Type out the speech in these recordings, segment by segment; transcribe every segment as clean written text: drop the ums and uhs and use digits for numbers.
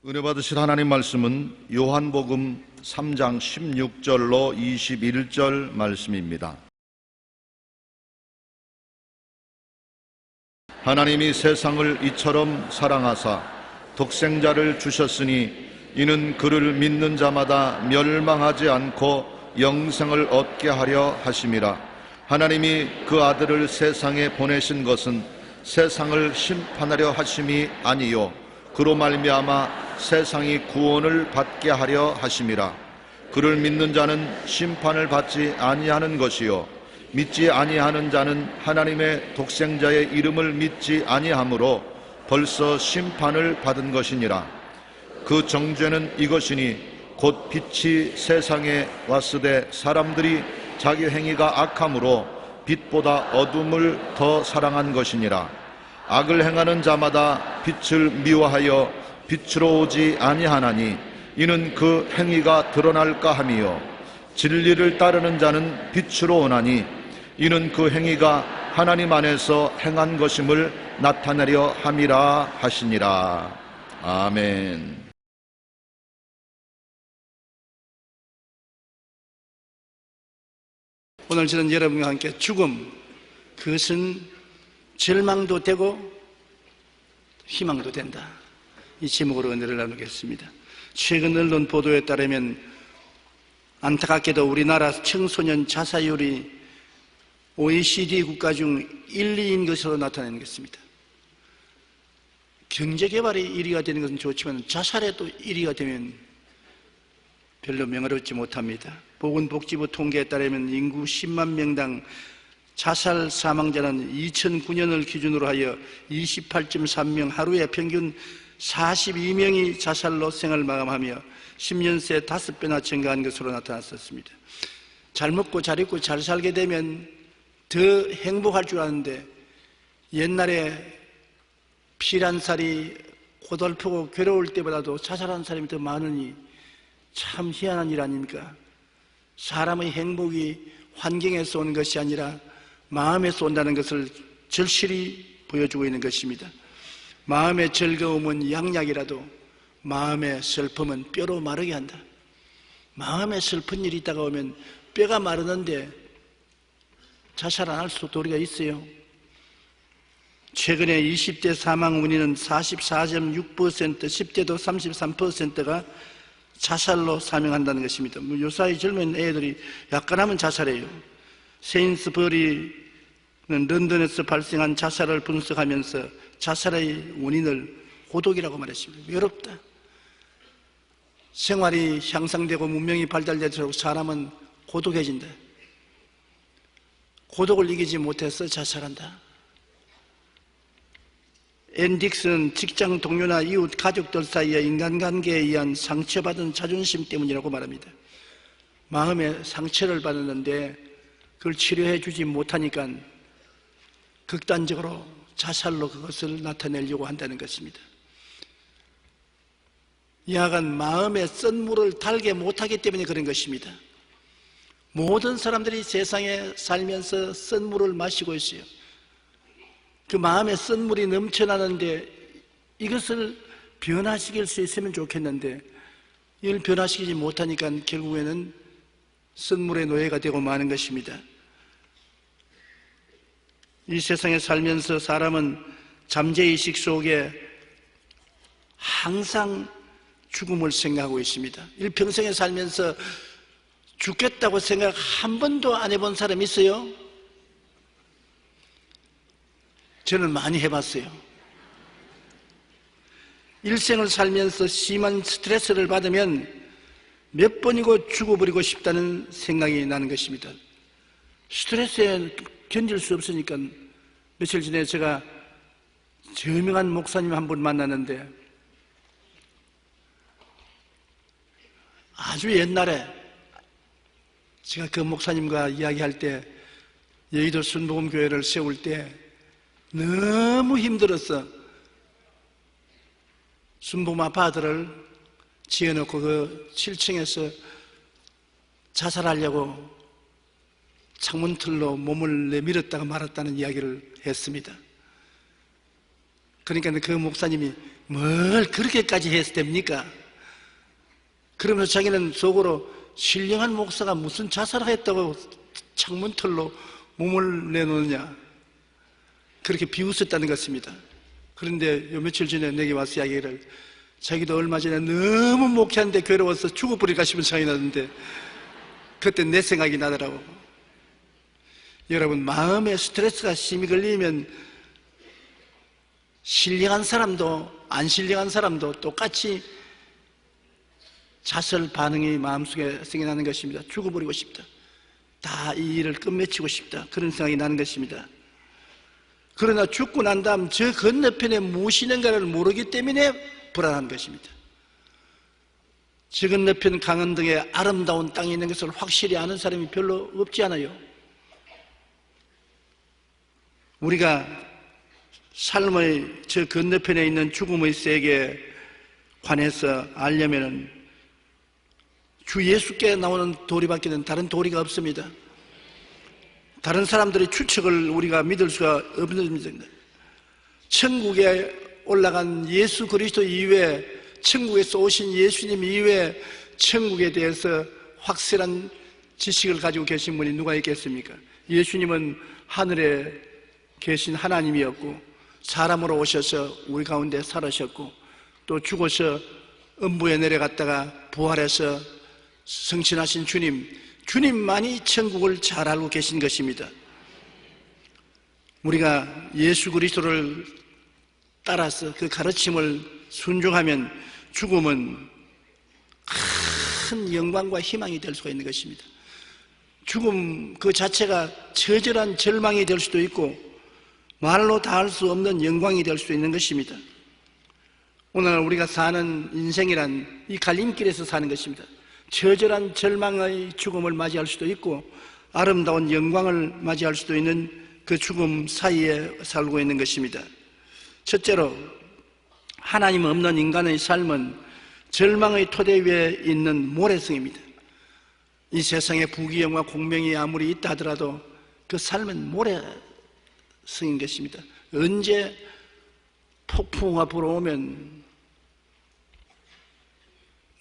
은혜 받으실 하나님 말씀은 요한복음 3장 16절로 21절 말씀입니다. 하나님이 세상을 이처럼 사랑하사 독생자를 주셨으니 이는 그를 믿는 자마다 멸망하지 않고 영생을 얻게 하려 하심이라. 하나님이 그 아들을 세상에 보내신 것은 세상을 심판하려 하심이 아니요 그로 말미암아 세상이 구원을 받게 하려 하심이라. 그를 믿는 자는 심판을 받지 아니하는 것이요 믿지 아니하는 자는 하나님의 독생자의 이름을 믿지 아니하므로 벌써 심판을 받은 것이니라. 그 정죄는 이것이니 곧 빛이 세상에 왔으되 사람들이 자기 행위가 악함으로 빛보다 어둠을 더 사랑한 것이니라. 악을 행하는 자마다 빛을 미워하여 빛으로 오지 아니하나니 이는 그 행위가 드러날까 함이요 진리를 따르는 자는 빛으로 오나니 이는 그 행위가 하나님 안에서 행한 것임을 나타내려 함이라 하시니라. 아멘. 오늘 저는 여러분과 함께 죽음, 그것은 절망도 되고 희망도 된다, 이 제목으로 은혜를 나누겠습니다. 최근 언론 보도에 따르면 안타깝게도 우리나라 청소년 자살률이 OECD 국가 중 1, 2인 것으로 나타나는 것입니다. 경제개발이 1위가 되는 것은 좋지만 자살에도 1위가 되면 별로 명예롭지 못합니다. 보건복지부 통계에 따르면 인구 10만 명당 자살 사망자는 2009년을 기준으로 하여 28.3명, 하루에 평균 42명이 자살로 생을 마감하며 10년 새 5배나 증가한 것으로 나타났었습니다. 잘 먹고 잘 입고 잘 살게 되면 더 행복할 줄 아는데 옛날에 피란살이 고달프고 괴로울 때보다도 자살하는 사람이 더 많으니 참 희한한 일 아닙니까? 사람의 행복이 환경에서 오는 것이 아니라 마음에서 온다는 것을 절실히 보여주고 있는 것입니다. 마음의 즐거움은 양약이라도 마음의 슬픔은 뼈로 마르게 한다. 마음에 슬픈 일이 있다가 오면 뼈가 마르는데 자살 안 할 수 도리가 있어요. 최근에 20대 사망 원인은 44.6%, 10대도 33%가 자살로 사망한다는 것입니다. 요사이 젊은 애들이 약간 하면 자살해요. 세인스버리는 런던에서 발생한 자살을 분석하면서 자살의 원인을 고독이라고 말했습니다. 외롭다. 생활이 향상되고 문명이 발달될수록 사람은 고독해진다. 고독을 이기지 못해서 자살한다. 앤 직장 동료나 이웃 가족들 사이의 인간관계에 의한 상처받은 자존심 때문이라고 말합니다. 마음에 상처를 받았는데 그걸 치료해 주지 못하니까 극단적으로 자살로 그것을 나타내려고 한다는 것입니다. 야간 마음에 쓴 물을 달게 못하기 때문에 그런 것입니다. 모든 사람들이 세상에 살면서 쓴 물을 마시고 있어요. 그 마음에 쓴 물이 넘쳐나는데 이것을 변화시킬 수 있으면 좋겠는데 이걸 변화시키지 못하니까 결국에는 쓴 물의 노예가 되고 마는 것입니다. 이 세상에 살면서 사람은 잠재의식 속에 항상 죽음을 생각하고 있습니다. 일평생에 살면서 죽겠다고 생각 한 번도 안 해본 사람 있어요? 저는 많이 해봤어요. 일생을 살면서 심한 스트레스를 받으면 몇 번이고 죽어버리고 싶다는 생각이 나는 것입니다. 스트레스에 견딜 수 없으니까 며칠 전에 제가 저명한 목사님 한 분 만났는데 아주 옛날에 제가 그 목사님과 이야기할 때 여의도 순복음교회를 세울 때 너무 힘들어서 순복음 아파트를 지어놓고 그 7층에서 자살하려고 창문틀로 몸을 내밀었다가 말았다는 이야기를 했습니다. 그러니까 그 목사님이 뭘 그렇게까지 해서 됩니까? 그러면서 자기는 속으로 신령한 목사가 무슨 자살했다고 창문털로 몸을 내놓느냐, 그렇게 비웃었다는 것입니다. 그런데 요 며칠 전에 내게 와서 이야기를, 자기도 얼마 전에 너무 목회하는데 괴로워서 죽어버릴까 싶은 생각이 나는데 그때 내 생각이 나더라고. 여러분, 마음에 스트레스가 심히 걸리면 신령한 사람도 안 신령한 사람도 똑같이 자살 반응이 마음속에 생겨나는 것입니다. 죽어버리고 싶다, 다 이 일을 끝맺히고 싶다, 그런 생각이 나는 것입니다. 그러나 죽고 난 다음 저 건너편에 무엇이 있는가를 모르기 때문에 불안한 것입니다. 저 건너편 강원등에 아름다운 땅이 있는 것을 확실히 아는 사람이 별로 없지 않아요. 우리가 삶의 저 건너편에 있는 죽음의 세계에 관해서 알려면 주 예수께 나오는 도리밖에는 다른 도리가 없습니다. 다른 사람들의 추측을 우리가 믿을 수가 없습니다. 천국에 올라간 예수 그리스도 이외에, 천국에서 오신 예수님 이외에 천국에 대해서 확실한 지식을 가지고 계신 분이 누가 있겠습니까? 예수님은 하늘에 계신 하나님이었고 사람으로 오셔서 우리 가운데 살으셨고 또 죽어서 음부에 내려갔다가 부활해서 성신하신 주님만이 천국을 잘 알고 계신 것입니다. 우리가 예수 그리스도를 따라서 그 가르침을 순종하면 죽음은 큰 영광과 희망이 될 수가 있는 것입니다. 죽음 그 자체가 처절한 절망이 될 수도 있고 말로 다 할 수 없는 영광이 될 수 있는 것입니다. 오늘 우리가 사는 인생이란 이 갈림길에서 사는 것입니다. 처절한 절망의 죽음을 맞이할 수도 있고 아름다운 영광을 맞이할 수도 있는 그 죽음 사이에 살고 있는 것입니다. 첫째로, 하나님 없는 인간의 삶은 절망의 토대 위에 있는 모래성입니다. 이 세상에 부귀영화 공명이 아무리 있다 하더라도 그 삶은 모래성인 것입니다. 언제 폭풍우가 불어오면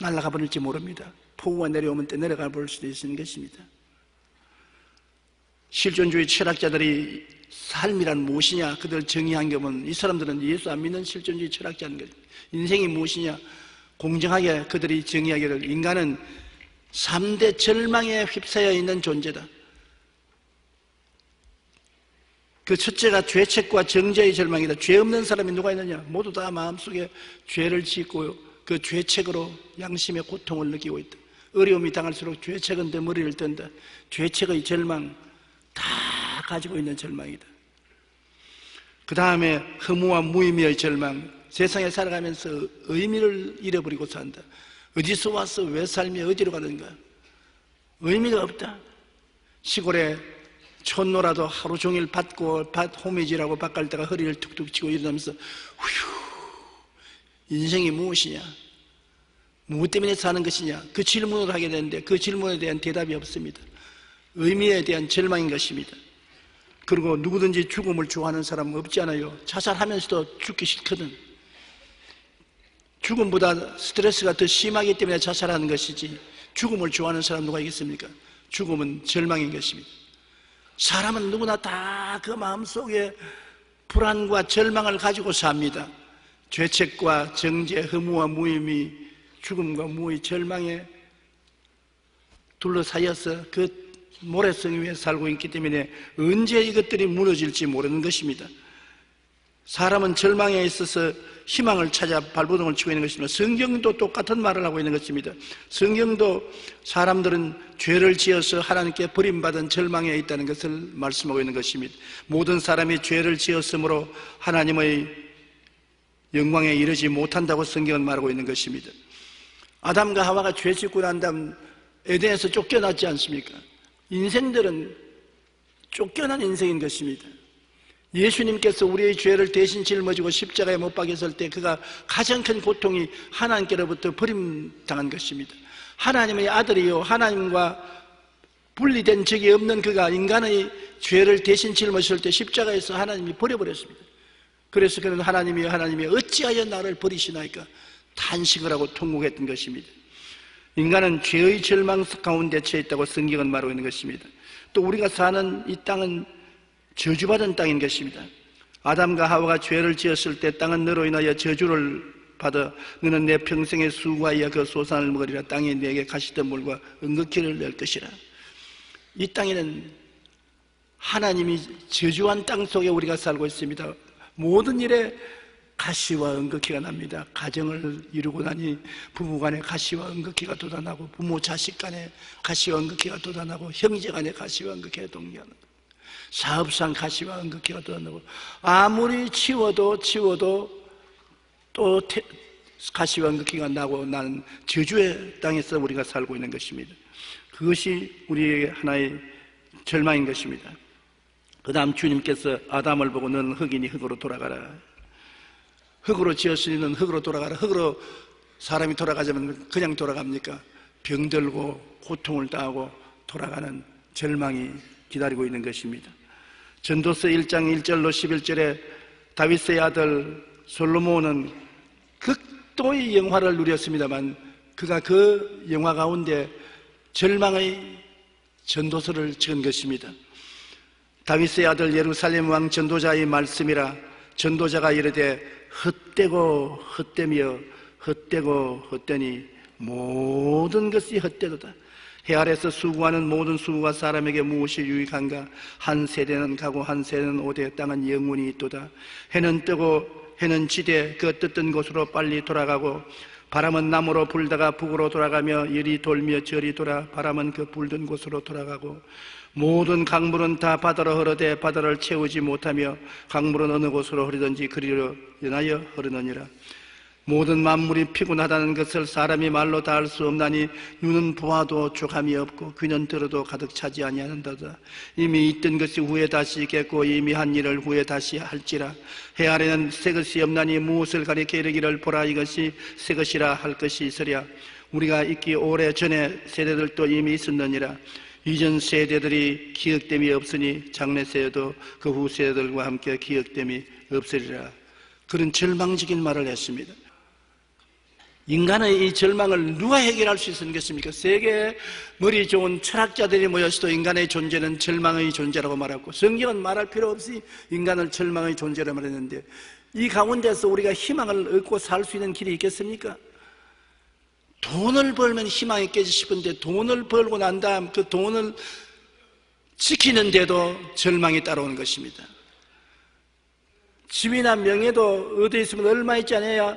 날아가 버릴지 모릅니다. 폭우가 내려오면 때 내려가 버릴 수도 있는 것입니다. 실존주의 철학자들이 삶이란 무엇이냐 그들 정의한 게 보면 이 사람들은 예수 안 믿는 실존주의 철학자인 거예요. 인생이 무엇이냐 공정하게 그들이 정의하기를 인간은 3대 절망에 휩싸여 있는 존재다. 그 첫째가 죄책과 정죄의 절망이다. 죄 없는 사람이 누가 있느냐? 모두 다 마음속에 죄를 짓고요, 그 죄책으로 양심의 고통을 느끼고 있다. 어려움이 당할수록 죄책은 더 머리를 뜬다. 죄책의 절망 다 가지고 있는 절망이다. 그 다음에 허무와 무의미의 절망, 세상에 살아가면서 의미를 잃어버리고 산다. 어디서 와서 왜 살며 어디로 가는가? 의미가 없다. 시골에 촌노라도 하루 종일 밭 호미질하고 밭 갈 때가 허리를 툭툭 치고 일어나면서 인생이 무엇이냐? 무엇 때문에 사는 것이냐? 그 질문을 하게 되는데 그 질문에 대한 대답이 없습니다. 의미에 대한 절망인 것입니다. 그리고 누구든지 죽음을 좋아하는 사람은 없지 않아요. 자살하면서도 죽기 싫거든. 죽음보다 스트레스가 더 심하기 때문에 자살하는 것이지 죽음을 좋아하는 사람 누가 있겠습니까? 죽음은 절망인 것입니다. 사람은 누구나 다 그 마음속에 불안과 절망을 가지고 삽니다. 죄책과 정죄, 허무와 무의미, 죽음과 무의 절망에 둘러싸여서 그 모래성 위에 살고 있기 때문에 언제 이것들이 무너질지 모르는 것입니다. 사람은 절망에 있어서 희망을 찾아 발버둥을 치고 있는 것입니다. 성경도 똑같은 말을 하고 있는 것입니다. 성경도 사람들은 죄를 지어서 하나님께 버림받은 절망에 있다는 것을 말씀하고 있는 것입니다. 모든 사람이 죄를 지었으므로 하나님의 영광에 이르지 못한다고 성경은 말하고 있는 것입니다. 아담과 하와가 죄 짓고 난 다음 에덴에서 쫓겨났지 않습니까? 인생들은 쫓겨난 인생인 것입니다. 예수님께서 우리의 죄를 대신 짊어지고 십자가에 못 박였을 때 그가 가장 큰 고통이 하나님께로부터 버림당한 것입니다. 하나님의 아들이요 하나님과 분리된 적이 없는 그가 인간의 죄를 대신 짊어졌을 때 십자가에서 하나님이 버려버렸습니다. 그래서 그는 하나님이 어찌하여 나를 버리시나이까 탄식을 하고 통곡했던 것입니다. 인간은 죄의 절망 가운데 처해 있다고 성경은 말하고 있는 것입니다. 또 우리가 사는 이 땅은 저주받은 땅인 것입니다. 아담과 하와가 죄를 지었을 때 땅은 너로 인하여 저주를 받아 너는 내 평생의 수고하여 그 소산을 먹으리라. 땅이 내게 가시덤불과 은극기를 낼 것이라. 이 땅에는 하나님이 저주한 땅 속에 우리가 살고 있습니다. 모든 일에 가시와 은극기가 납니다. 가정을 이루고 나니 부부간에 가시와 은극기가 돋아나고 부모 자식 간에 가시와 은극기가 돋아나고 형제 간에 가시와 은극기가 동기하는 사업상 가시와 은극기가 돋아나고 아무리 치워도 또 가시와 은극기가 나고 나는 저주의 땅에서 우리가 살고 있는 것입니다. 그것이 우리에게 하나의 절망인 것입니다. 그 다음 주님께서 아담을 보고 너는 흙이니 흙으로 돌아가라. 흙으로 지었으니 너는 흙으로 돌아가라. 흙으로 사람이 돌아가자면 그냥 돌아갑니까? 병들고 고통을 당하고 돌아가는 절망이 기다리고 있는 것입니다. 전도서 1장 1절로 11절에 다윗의 아들 솔로몬은 극도의 영화를 누렸습니다만 그가 그 영화 가운데 절망의 전도서를 찍은 것입니다. 다윗의 아들 예루살렘 왕 전도자의 말씀이라. 전도자가 이르되 헛되고 헛되며 헛되고 헛되니 모든 것이 헛되도다. 해 아래서 수고하는 모든 수고가 사람에게 무엇이 유익한가? 한 세대는 가고 한 세대는 오되 땅은 영원히 있도다. 해는 뜨고 해는 지되 그 떴던 곳으로 빨리 돌아가고 바람은 남으로 불다가 북으로 돌아가며 이리 돌며 저리 돌아 바람은 그 불던 곳으로 돌아가고 모든 강물은 다 바다로 흐르되 바다를 채우지 못하며 강물은 어느 곳으로 흐르든지 그리로 인하여 흐르느니라. 모든 만물이 피곤하다는 것을 사람이 말로 다 할 수 없나니 눈은 보아도 족함이 없고 귀는 들어도 가득 차지 아니하는도다. 이미 있던 것이 후에 다시 있겠고 이미 한 일을 후에 다시 할지라. 해 아래는 새 것이 없나니 무엇을 가리켜 이르기를 보라 이것이 새 것이라 할 것이 있으랴. 우리가 있기 오래전에 세대들도 이미 있었느니라. 이전 세대들이 기억됨이 없으니 장래 세대도 그 후 세대들과 함께 기억됨이 없으리라. 그런 절망적인 말을 했습니다. 인간의 이 절망을 누가 해결할 수 있겠습니까? 세계 머리 좋은 철학자들이 모여서도 인간의 존재는 절망의 존재라고 말하고 성경은 말할 필요 없이 인간을 절망의 존재라 말했는데 이 가운데서 우리가 희망을 얻고 살 수 있는 길이 있겠습니까? 돈을 벌면 희망이 깨지 싶은데 돈을 벌고 난 다음 그 돈을 지키는데도 절망이 따라오는 것입니다. 집이나 명예도 어디 있으면 얼마 있지 않아야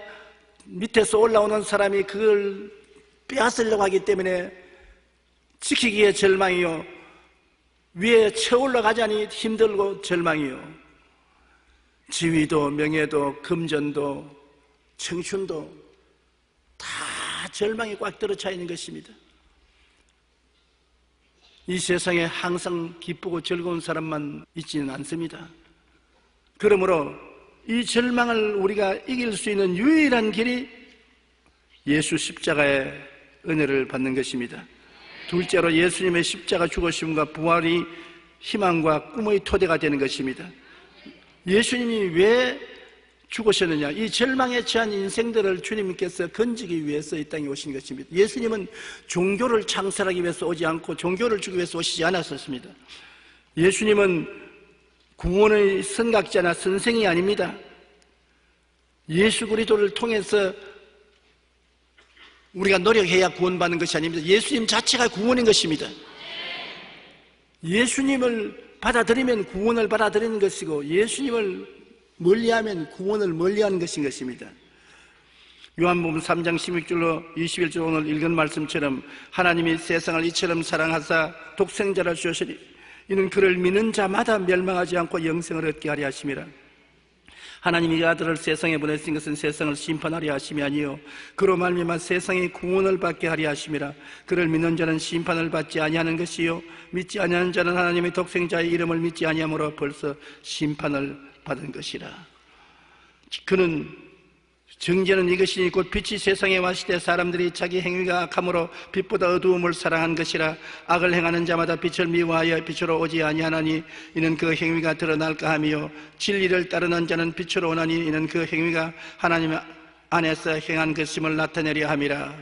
밑에서 올라오는 사람이 그걸 빼앗으려고 하기 때문에 지키기에 절망이요. 위에 쳐 올라가자니 힘들고 절망이요. 지위도 명예도 금전도 청춘도 다 절망이 꽉 들어차 있는 것입니다. 이 세상에 항상 기쁘고 즐거운 사람만 있지는 않습니다. 그러므로 이 절망을 우리가 이길 수 있는 유일한 길이 예수 십자가의 은혜를 받는 것입니다. 둘째로 예수님의 십자가 죽으심과 부활이 희망과 꿈의 토대가 되는 것입니다. 예수님이 왜 죽으셨느냐? 이 절망에 처한 인생들을 주님께서 건지기 위해서 이 땅에 오신 것입니다. 예수님은 종교를 창설하기 위해서 오지 않고 종교를 주기 위해서 오시지 않았었습니다. 예수님은 구원의 선각자나 선생이 아닙니다. 예수 그리스도를 통해서 우리가 노력해야 구원받는 것이 아닙니다. 예수님 자체가 구원인 것입니다. 예수님을 받아들이면 구원을 받아들이는 것이고 예수님을 멀리하면 구원을 멀리하는 것인 것입니다. 요한복음 3장 16절로 21절 오늘 읽은 말씀처럼 하나님이 세상을 이처럼 사랑하사 독생자를 주셨으니 이는 그를 믿는 자마다 멸망하지 않고 영생을 얻게 하려 하심이라. 하나님이 아들을 세상에 보내신 것은 세상을 심판하려 하심이 아니요 그로 말미암아 세상이 구원을 받게 하려 하심이라. 그를 믿는 자는 심판을 받지 아니하는 것이요 믿지 아니하는 자는 하나님의 독생자의 이름을 믿지 아니하므로 벌써 심판을 받은 것이라. 그는 정죄는 이것이니 곧 빛이 세상에 왔을 때 사람들이 자기 행위가 악함으로 빛보다 어두움을 사랑한 것이라. 악을 행하는 자마다 빛을 미워하여 빛으로 오지 아니하나니 이는 그 행위가 드러날까 하며, 진리를 따르는 자는 빛으로 오나니 이는 그 행위가 하나님 안에서 행한 것임을 나타내려 함이라.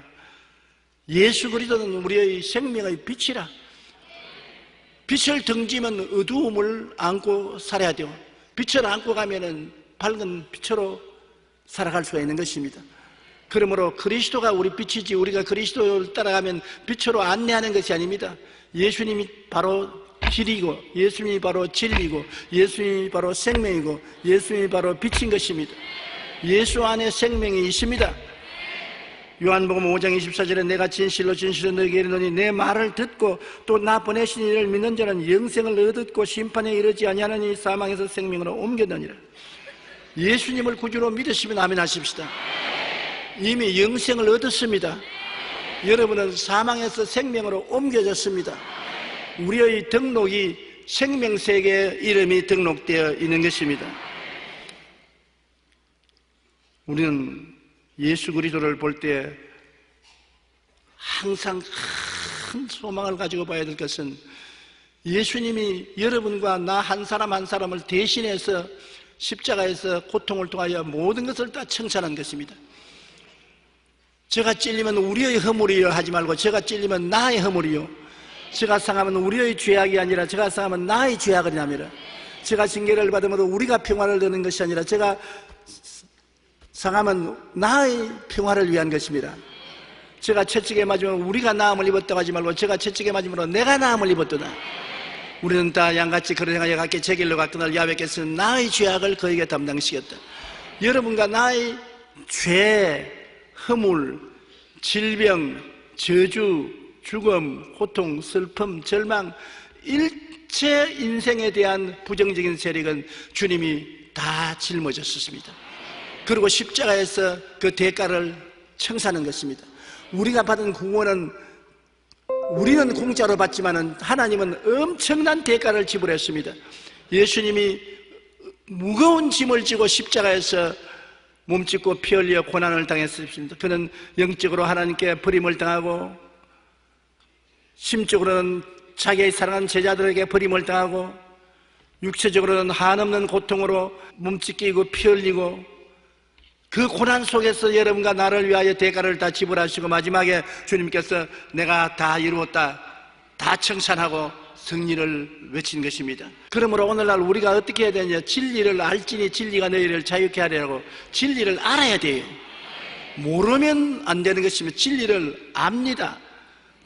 예수 그리스도는 우리의 생명의 빛이라. 빛을 등지면 어두움을 안고 살아야 돼요. 빛을 안고 가면은 밝은 빛으로 살아갈 수가 있는 것입니다. 그러므로 그리스도가 우리 빛이지, 우리가 그리스도를 따라가면 빛으로 안내하는 것이 아닙니다. 예수님이 바로 길이고, 예수님이 바로 진리고, 예수님이 바로 생명이고, 예수님이 바로 빛인 것입니다. 예수 안에 생명이 있습니다. 요한복음 5장 24절에 내가 진실로 진실로 너희에게 이르노니 내 말을 듣고 또 나 보내신 이를 믿는 자는 영생을 얻었고 심판에 이르지 아니하느니 사망에서 생명으로 옮겨다니라. 예수님을 구주로 믿으시면 아멘 하십시다. 이미 영생을 얻었습니다. 여러분은 사망에서 생명으로 옮겨졌습니다. 우리의 등록이 생명세계의 이름이 등록되어 있는 것입니다. 우리는 예수 그리스도를 볼 때 항상 큰 소망을 가지고 봐야 될 것은, 예수님이 여러분과 나 한 사람 한 사람을 대신해서 십자가에서 고통을 통하여 모든 것을 다 청산한 것입니다. 제가 찔리면 우리의 허물이요 하지 말고, 제가 찔리면 나의 허물이요, 제가 상하면 우리의 죄악이 아니라 제가 상하면 나의 죄악이 아니라, 제가 징계를 받음으로 우리가 평화를 얻는 것이 아니라 제가 상하면 나의 평화를 위한 것입니다. 제가 채찍에 맞으면 우리가 나음을 입었다고 하지 말고 제가 채찍에 맞음으로 내가 나음을 입었도다. 우리는 다 양같이 걸어행하여 각기 제 길로 갔거늘 야훼께서 나의 죄악을 그에게 담당시켰다. 여러분과 나의 죄, 허물, 질병, 저주, 죽음, 고통, 슬픔, 절망, 일체 인생에 대한 부정적인 세력은 주님이 다 짊어졌습니다. 그리고 십자가에서 그 대가를 청산하는 것입니다. 우리가 받은 구원은 우리는 공짜로 받지만은 하나님은 엄청난 대가를 지불했습니다. 예수님이 무거운 짐을 지고 십자가에서 몸짓고 피 흘려 고난을 당했습니다. 그는 영적으로 하나님께 버림을 당하고, 심적으로는 자기의 사랑하는 제자들에게 버림을 당하고, 육체적으로는 한없는 고통으로 몸짓기고 피 흘리고, 그 고난 속에서 여러분과 나를 위하여 대가를 다 지불하시고 마지막에 주님께서 내가 다 이루었다, 다 청산하고 승리를 외친 것입니다. 그러므로 오늘날 우리가 어떻게 해야 되냐, 진리를 알지니 진리가 너희를 자유케 하리라고. 진리를 알아야 돼요. 모르면 안 되는 것입니다. 진리를 압니다.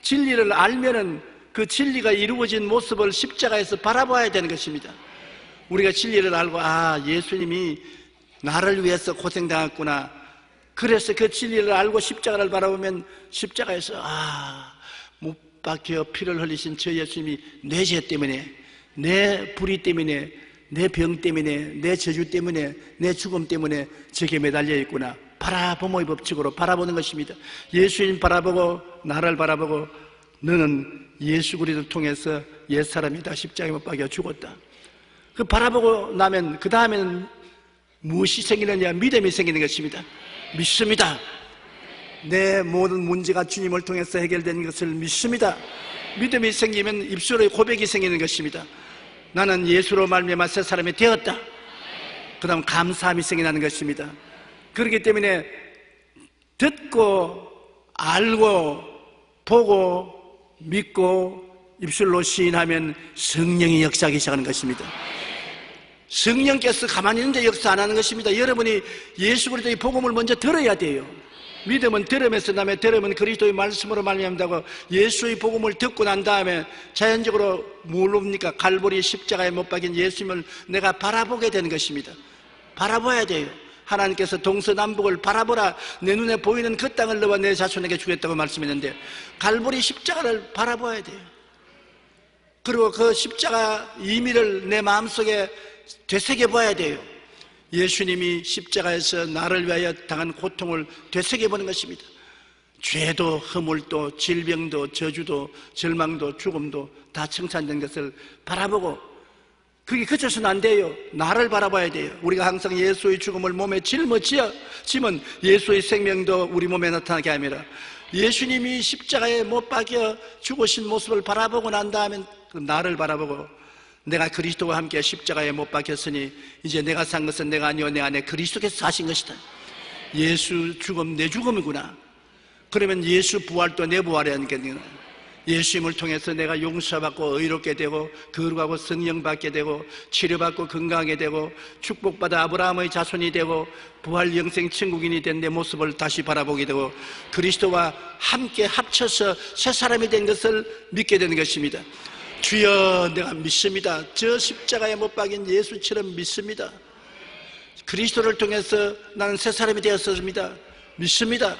진리를 알면은 그 진리가 이루어진 모습을 십자가에서 바라봐야 되는 것입니다. 우리가 진리를 알고, 아, 예수님이 나를 위해서 고생당했구나. 그래서 그 진리를 알고 십자가를 바라보면 십자가에서, 아, 못 박혀 피를 흘리신 저 예수님이 내 죄 때문에, 내 불의 때문에, 내 병 때문에, 내 저주 때문에, 내 죽음 때문에 저게 매달려 있구나. 바라보모의 법칙으로 바라보는 것입니다. 예수님 바라보고 나를 바라보고, 너는 예수 그리스도를 통해서 옛사람이다, 십자가에 못 박여 죽었다. 그 바라보고 나면 그 다음에는 무엇이 생기느냐? 믿음이 생기는 것입니다. 믿습니다. 내 모든 문제가 주님을 통해서 해결되는 것을 믿습니다. 믿음이 생기면 입술의 고백이 생기는 것입니다. 나는 예수로 말미암아 새 사람이 되었다. 그 다음 감사함이 생겨나는 것입니다. 그렇기 때문에 듣고 알고 보고 믿고 입술로 시인하면 성령이 역사하기 시작하는 것입니다. 성령께서 가만히 있는데 역사 안 하는 것입니다. 여러분이 예수 그리스도의 복음을 먼저 들어야 돼요. 믿음은 들음에서 나며 들음은 그리스도의 말씀으로 말미암다고. 예수의 복음을 듣고 난 다음에 자연적으로 뭘 봅니까? 갈보리 십자가에 못 박인 예수님을 내가 바라보게 되는 것입니다. 바라봐야 돼요. 하나님께서 동서남북을 바라보라. 내 눈에 보이는 그 땅을 너와 내 자손에게 주겠다고 말씀했는데, 갈보리 십자가를 바라봐야 돼요. 그리고 그 십자가 의미를 내 마음속에 되새겨봐야 돼요. 예수님이 십자가에서 나를 위하여 당한 고통을 되새겨보는 것입니다. 죄도 허물도 질병도 저주도 절망도 죽음도 다 청산된 것을 바라보고, 그게 그쳐서는 안 돼요. 나를 바라봐야 돼요. 우리가 항상 예수의 죽음을 몸에 짊어지면 예수의 생명도 우리 몸에 나타나게 합니다. 예수님이 십자가에 못 박혀 죽으신 모습을 바라보고 난 다음에 그 나를 바라보고 내가 그리스도와 함께 십자가에 못 박혔으니 이제 내가 산 것은 내가 아니요 내 안에 그리스도께서 사신 것이다. 예수 죽음 내 죽음이구나. 그러면 예수 부활도 내 부활이 아니겠느냐. 예수님을 통해서 내가 용서받고 의롭게 되고 거룩하고 성령 받게 되고 치료받고 건강하게 되고 축복받아 아브라함의 자손이 되고 부활 영생 천국인이 된 내 모습을 다시 바라보게 되고 그리스도와 함께 합쳐서 새 사람이 된 것을 믿게 되는 것입니다. 주여 내가 믿습니다. 저 십자가에 못 박인 예수처럼 믿습니다. 그리스도를 통해서 나는 새 사람이 되었습니다. 믿습니다.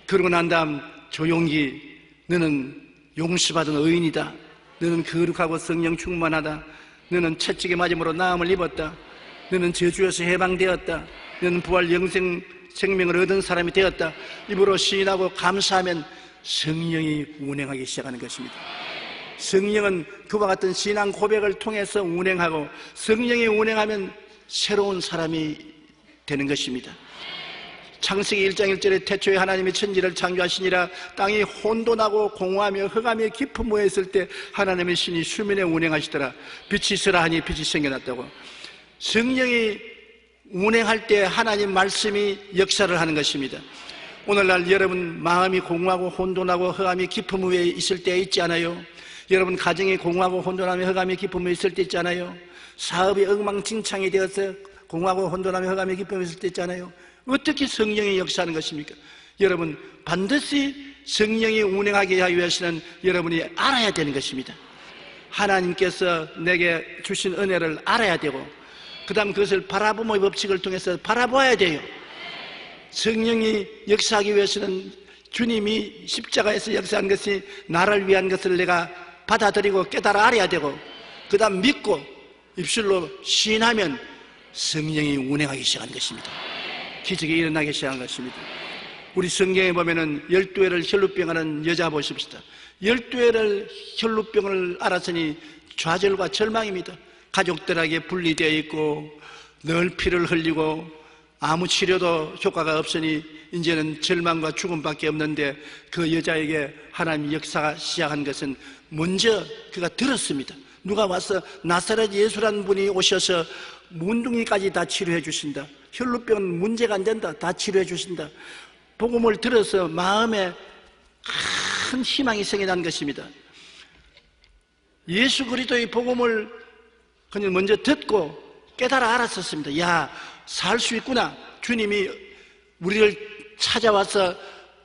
그러고 난 다음 조용히 너는 용서받은 의인이다. 너는 거룩하고 성령 충만하다. 너는 채찍에 맞음으로 나음을 입었다. 너는 저주에서 해방되었다. 너는 부활 영생 생명을 얻은 사람이 되었다. 입으로 시인하고 감사하면 성령이 운행하기 시작하는 것입니다. 성령은 그와 같은 신앙 고백을 통해서 운행하고 성령이 운행하면 새로운 사람이 되는 것입니다. 창세기 1장 1절에 태초에 하나님이 천지를 창조하시니라. 땅이 혼돈하고 공허하며 흑암의 깊은 무에 있을 때 하나님의 신이 수면에 운행하시더라. 빛이 있으라 하니 빛이 생겨났다고. 성령이 운행할 때 하나님 말씀이 역사를 하는 것입니다. 오늘날 여러분 마음이 공허하고 혼돈하고 흑암이 깊은 무에 있을 때 있지 않아요? 여러분 가정이 공허하고 혼돈하며 흑암이 깊은 무에 있을 때 있잖아요. 사업이 엉망진창이 되어서 공허하고 혼돈하며 흑암이 깊은 무에 있을 때 있잖아요. 어떻게 성령이 역사하는 것입니까? 여러분 반드시 성령이 운행하게 하기 위해서는 여러분이 알아야 되는 것입니다. 하나님께서 내게 주신 은혜를 알아야 되고 그 다음 그것을 바라봄의 법칙을 통해서 바라봐야 돼요. 성령이 역사하기 위해서는 주님이 십자가에서 역사한 것이 나를 위한 것을 내가 받아들이고 깨달아 알아야 되고 그 다음 믿고 입술로 시인하면 성령이 운행하기 시작하는 것입니다. 기적이 일어나기 시작한 것입니다. 우리 성경에 보면은 12회를 혈루병하는 여자 보십시다. 12회를 혈루병을 앓았으니 좌절과 절망입니다. 가족들에게 분리되어 있고 늘 피를 흘리고 아무 치료도 효과가 없으니 이제는 절망과 죽음밖에 없는데 그 여자에게 하나님의 역사가 시작한 것은 먼저 그가 들었습니다. 누가 와서 나사렛 예수라는 분이 오셔서 문둥이까지 다 치료해 주신다. 혈루병은 문제가 안 된다. 다 치료해 주신다. 복음을 들어서 마음에 큰 희망이 생겨난 것입니다. 예수 그리스도의 복음을 그냥 먼저 듣고 깨달아 알았었습니다. 야, 살 수 있구나. 주님이 우리를 찾아와서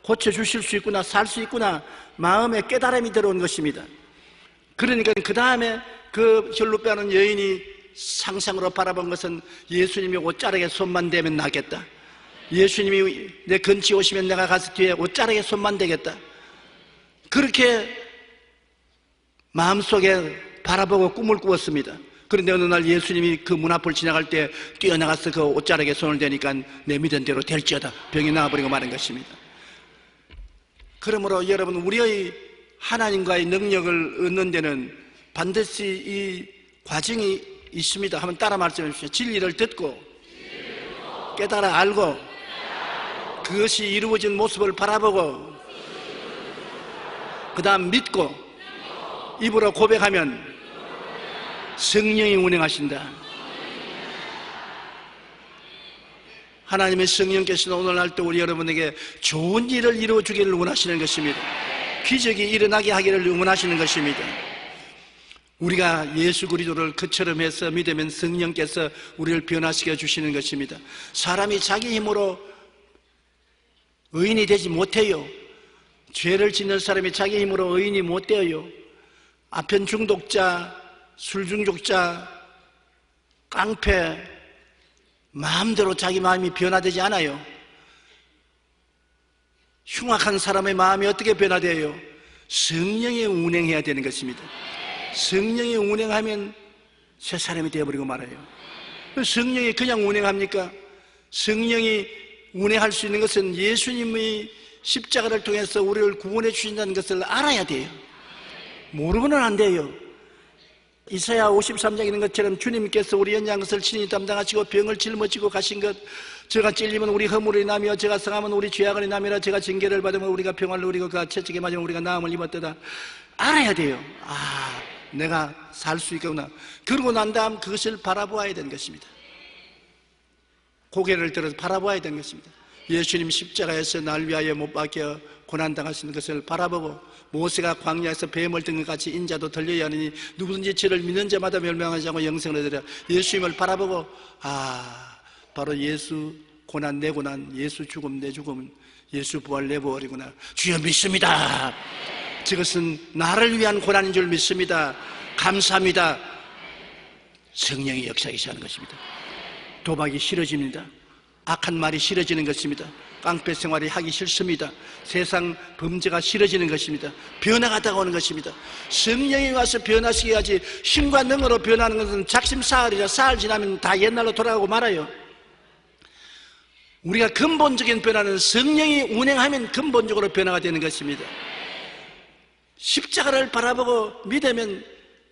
고쳐주실 수 있구나. 살 수 있구나. 마음에 깨달음이 들어온 것입니다. 그러니까 그 다음에 그 혈루병하는 여인이 상상으로 바라본 것은 예수님이 옷자락에 손만 대면 나겠다. 예수님이 내 근처에 오시면 내가 가서 뒤에 옷자락에 손만 대겠다. 그렇게 마음속에 바라보고 꿈을 꾸었습니다. 그런데 어느 날 예수님이 그 문 앞을 지나갈 때 뛰어나가서 그 옷자락에 손을 대니까 내 믿은 대로 될지어다. 병이 나아버리고 마는 것입니다. 그러므로 여러분 우리의 하나님과의 능력을 얻는 데는 반드시 이 과정이 있습니다. 한번 따라 말씀해 주십시오. 진리를 듣고 깨달아 알고 그것이 이루어진 모습을 바라보고 그 다음 믿고 입으로 고백하면 성령이 운행하신다. 하나님의 성령께서는 오늘날 또 우리 여러분에게 좋은 일을 이루어주기를 원하시는 것입니다. 기적이 일어나게 하기를 원하시는 것입니다. 우리가 예수 그리스도를 그처럼 해서 믿으면 성령께서 우리를 변화시켜 주시는 것입니다. 사람이 자기 힘으로 의인이 되지 못해요. 죄를 짓는 사람이 자기 힘으로 의인이 못 되어요. 아편 중독자, 술 중독자, 깡패 마음대로 자기 마음이 변화되지 않아요. 흉악한 사람의 마음이 어떻게 변화돼요? 성령이 운행해야 되는 것입니다. 성령이 운행하면 새 사람이 되어버리고 말아요. 성령이 그냥 운행합니까? 성령이 운행할 수 있는 것은 예수님의 십자가를 통해서 우리를 구원해 주신다는 것을 알아야 돼요. 모르고는 안 돼요. 이사야 53장에 있는 것처럼 주님께서 우리 연약한 것을 친히 담당하시고 병을 짊어지고 가신 것, 저가 찔리면 우리 허물이 나며 저가 상하면 우리 죄악을 남이라, 저가 징계를 받으면 우리가 평안을 누리고 그가 채찍에 맞으면 우리가 나음을 입었다. 알아야 돼요. 아, 내가 살 수 있구나. 그러고 난 다음 그것을 바라보아야 되는 것입니다. 고개를 들어서 바라보아야 되는 것입니다. 예수님 십자가에서 날 위하여 못 박혀 고난당하시는 것을 바라보고, 모세가 광야에서 뱀을 든 것 같이 인자도 들려야 하느니 누구든지 저를 믿는 자마다 멸망하지 않고 영생을 얻으리라. 예수님을 바라보고, 아, 바로 예수 고난 내 고난, 예수 죽음 내 죽음, 예수 부활 내 부활이구나. 주여 믿습니다. 저것은 나를 위한 고난인 줄 믿습니다. 감사합니다. 성령이 역사하기 하는 것입니다. 도박이 싫어집니다. 악한 말이 싫어지는 것입니다. 깡패 생활이 하기 싫습니다. 세상 범죄가 싫어지는 것입니다. 변화가 다가오는 것입니다. 성령이 와서 변화시켜야 하지, 힘과 능으로 변하는 것은 작심사흘이라 사흘 지나면 다 옛날로 돌아가고 말아요. 우리가 근본적인 변화는 성령이 운행하면 근본적으로 변화가 되는 것입니다. 십자가를 바라보고 믿으면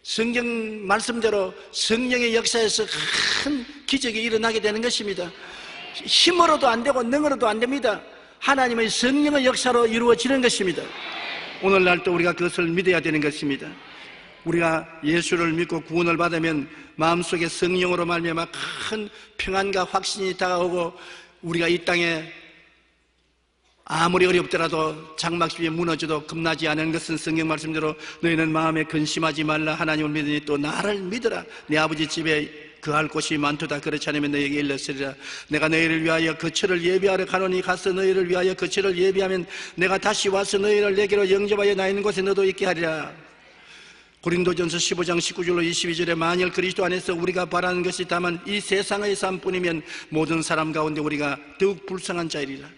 성경 말씀대로 성령의 역사에서 큰 기적이 일어나게 되는 것입니다. 힘으로도 안 되고 능으로도 안 됩니다. 하나님의 성령의 역사로 이루어지는 것입니다. 오늘날 또 우리가 그것을 믿어야 되는 것입니다. 우리가 예수를 믿고 구원을 받으면 마음속에 성령으로 말미암아 큰 평안과 확신이 다가오고, 우리가 이 땅에 아무리 어렵더라도 장막집이 무너져도 겁나지 않은 것은 성경 말씀대로 너희는 마음에 근심하지 말라. 하나님을 믿으니 또 나를 믿으라. 내 아버지 집에 거할 곳이 많도다. 그렇지 않으면 너희에게 일렀으리라. 내가 너희를 위하여 거처를 예비하러 가노니 가서 너희를 위하여 거처를 예비하면 내가 다시 와서 너희를 내게로 영접하여 나 있는 곳에 너도 있게 하리라. 고린도전서 15장 19절로 22절에 만일 그리스도 안에서 우리가 바라는 것이 다만 이 세상의 삶뿐이면 모든 사람 가운데 우리가 더욱 불쌍한 자이리라.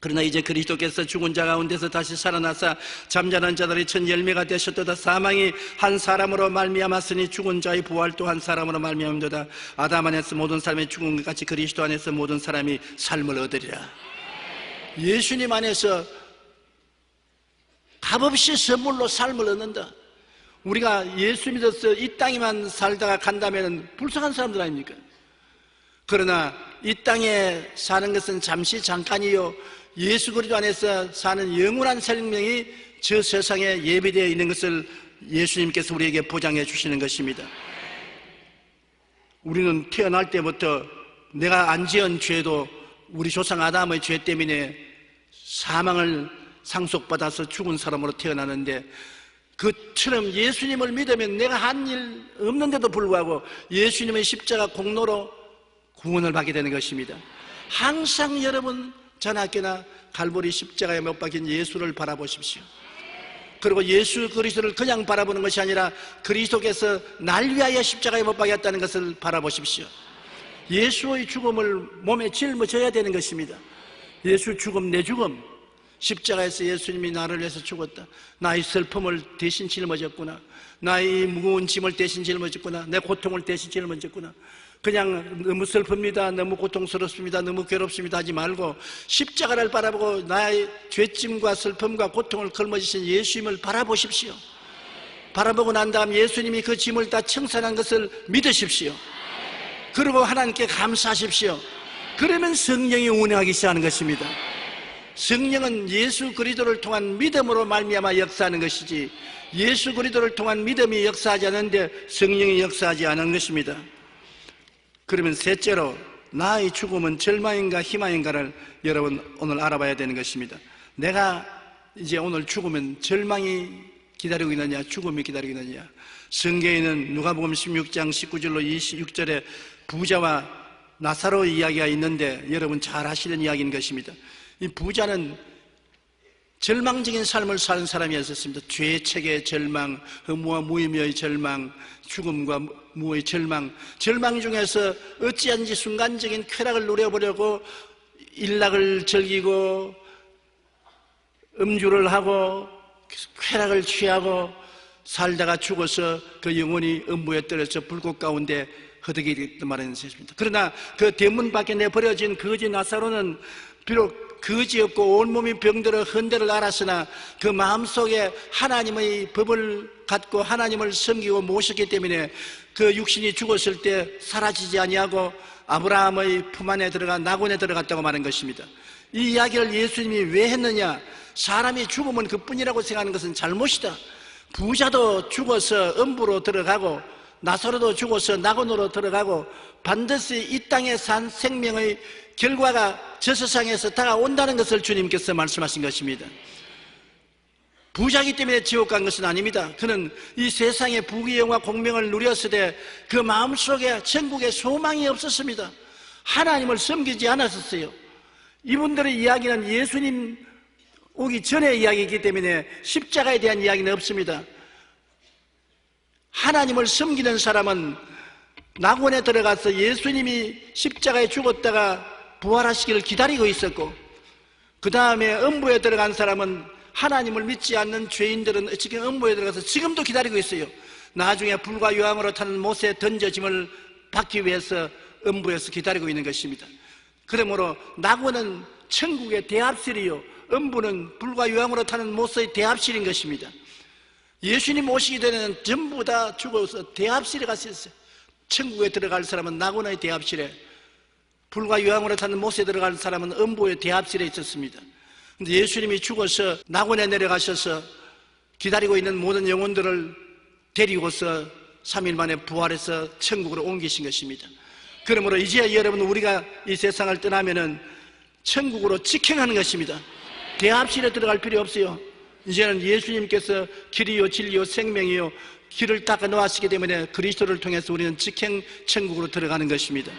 그러나 이제 그리스도께서 죽은 자 가운데서 다시 살아나사 잠자는 자들의 첫 열매가 되셨도다. 사망이 한 사람으로 말미암았으니 죽은 자의 부활 또 한 사람으로 말미암도다. 아담 안에서 모든 사람이 죽은 것 같이 그리스도 안에서 모든 사람이 삶을 얻으리라. 예수님 안에서 값없이 선물로 삶을 얻는다. 우리가 예수 믿어서 이 땅에만 살다가 간다면 불쌍한 사람들 아닙니까? 그러나 이 땅에 사는 것은 잠시 잠깐이요, 예수 그리스도 안에서 사는 영원한 생명이 저 세상에 예비되어 있는 것을 예수님께서 우리에게 보장해 주시는 것입니다. 우리는 태어날 때부터 내가 안 지은 죄도 우리 조상 아담의 죄 때문에 사망을 상속받아서 죽은 사람으로 태어나는데, 그처럼 예수님을 믿으면 내가 한 일 없는데도 불구하고 예수님의 십자가 공로로 구원을 받게 되는 것입니다. 항상 여러분 전학교나 갈보리 십자가에 못 박힌 예수를 바라보십시오. 그리고 예수 그리스도를 그냥 바라보는 것이 아니라 그리스도께서 날 위하여 십자가에 못 박혔다는 것을 바라보십시오. 예수의 죽음을 몸에 짊어져야 되는 것입니다. 예수 죽음 내 죽음, 십자가에서 예수님이 나를 위해서 죽었다. 나의 슬픔을 대신 짊어졌구나. 나의 무거운 짐을 대신 짊어졌구나. 내 고통을 대신 짊어졌구나. 그냥 너무 슬픕니다, 너무 고통스럽습니다, 너무 괴롭습니다 하지 말고 십자가를 바라보고 나의 죄짐과 슬픔과 고통을 걸머지신 예수님을 바라보십시오. 바라보고 난 다음 예수님이 그 짐을 다 청산한 것을 믿으십시오. 그리고 하나님께 감사하십시오. 그러면 성령이 운행하기 시작하는 것입니다. 성령은 예수 그리스도를 통한 믿음으로 말미암아 역사하는 것이지, 예수 그리스도를 통한 믿음이 역사하지 않는데 성령이 역사하지 않은 것입니다. 그러면 셋째로, 나의 죽음은 절망인가 희망인가를 여러분 오늘 알아봐야 되는 것입니다. 내가 이제 오늘 죽으면 절망이 기다리고 있느냐, 죽음이 기다리고 있느냐. 성경에는 누가복음 16장 19절로 26절에 부자와 나사로 이야기가 있는데 여러분 잘 아시는 이야기인 것입니다. 이 부자는 절망적인 삶을 사는 사람이었습니다. 죄책의 절망, 허무와 무의미의 절망, 죽음과 무의 절망, 절망 중에서 어찌하든지 순간적인 쾌락을 누려보려고 일락을 즐기고 음주를 하고 쾌락을 취하고 살다가 죽어서 그 영혼이 음부에 떨어져 불꽃 가운데 허덕이게 말하는 것입니다. 그러나 그 대문 밖에 내버려진 거지 나사로는 비록 거지였고 온몸이 병들어 헌데를 앓았으나 그 마음속에 하나님의 법을 갖고 하나님을 섬기고 모셨기 때문에 그 육신이 죽었을 때 사라지지 아니하고 아브라함의 품 안에 들어가 낙원에 들어갔다고 말한 것입니다. 이 이야기를 예수님이 왜 했느냐? 사람이 죽으면 그뿐이라고 생각하는 것은 잘못이다. 부자도 죽어서 음부로 들어가고 나사로도 죽어서 낙원으로 들어가고 반드시 이 땅에 산 생명의 결과가 저 세상에서 다가온다는 것을 주님께서 말씀하신 것입니다. 부자이기 때문에 지옥 간 것은 아닙니다. 그는 이 세상의 부귀영화 공명을 누렸을 때 그 마음속에 천국의 소망이 없었습니다. 하나님을 섬기지 않았었어요. 이분들의 이야기는 예수님 오기 전의 이야기이기 때문에 십자가에 대한 이야기는 없습니다. 하나님을 섬기는 사람은 낙원에 들어가서 예수님이 십자가에 죽었다가 부활하시기를 기다리고 있었고, 그 다음에 음부에 들어간 사람은 하나님을 믿지 않는 죄인들은 지금 음부에 들어가서 지금도 기다리고 있어요. 나중에 불과 유황으로 타는 못에 던져짐을 받기 위해서 음부에서 기다리고 있는 것입니다. 그러므로 낙원은 천국의 대합실이요, 음부는 불과 유황으로 타는 못의 대합실인 것입니다. 예수님 오시기 전에는 전부 다 죽어서 대합실에 갔었어요. 천국에 들어갈 사람은 낙원의 대합실에, 불과 유황으로 타는 못에 들어갈 사람은 음부의 대합실에 있었습니다. 근데 예수님이 죽어서 낙원에 내려가셔서 기다리고 있는 모든 영혼들을 데리고서 3일 만에 부활해서 천국으로 옮기신 것입니다. 그러므로 이제 여러분, 우리가 이 세상을 떠나면은 천국으로 직행하는 것입니다. 대합실에 들어갈 필요 없어요. 이제는 예수님께서 길이요 진리요 생명이요 길을 닦아 놓으시기 때문에 그리스도를 통해서 우리는 직행 천국으로 들어가는 것입니다.